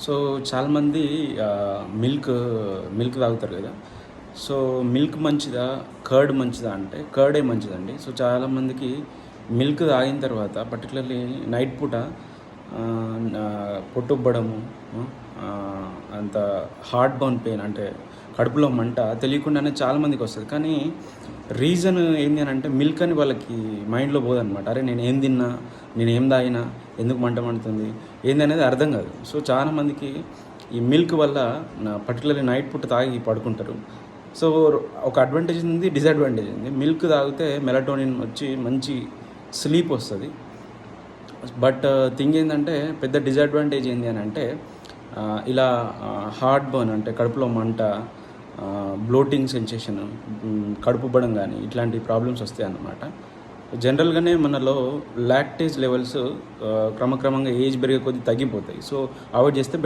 So చాలామంది milk milk తాగుతారు కదా. సో మిల్క్ మంచిదా, కర్డ్ మంచిదా అంటే కర్డే మంచిదండి. సో చాలామందికి మిల్క్ తాగిన తర్వాత పర్టికులర్లీ నైట్ పూట పొట్టుబ్బడము, అంత హార్ట్ బర్న్ పెయిన్ అంటే కడుపులో మంట తెలియకుండానే చాలామందికి వస్తుంది. కానీ రీజన్ ఏంటి అని అంటే మిల్క్ అని వాళ్ళకి మైండ్లో పోదనమాట. అరే నేను ఏం తిన్నా, నేను ఏం తాగినా, ఎందుకు మంట మండుతుంది ఏంది అనేది అర్థం కాదు. సో చాలామందికి ఈ మిల్క్ వల్ల పర్టికులర్లీ నైట్ పూట తాగి పడుకుంటారు. సో ఒక అడ్వాంటేజ్ ఉంది, డిసడ్వాంటేజ్ ఉంది. మిల్క్ తాగితే మెలటోనిన్ వచ్చి మంచి స్లీప్ వస్తుంది. బట్ థింగ్ ఏంటంటే పెద్ద డిసడ్వాంటేజ్ ఏంటి అని అంటే ఇలా హార్ట్ బర్న్ అంటే కడుపులో మంట, బ్లోటింగ్ సెన్సేషన్, కడుపు ఉబ్బడం కానీ ఇట్లాంటి ప్రాబ్లమ్స్ వస్తాయి అన్నమాట. జనరల్గానే మనలో లాక్టేజ్ లెవెల్స్ క్రమక్రమంగా ఏజ్ పెరిగే కొద్దీ తగ్గిపోతాయి. సో అవాయిడ్ చేస్తే బెటర్.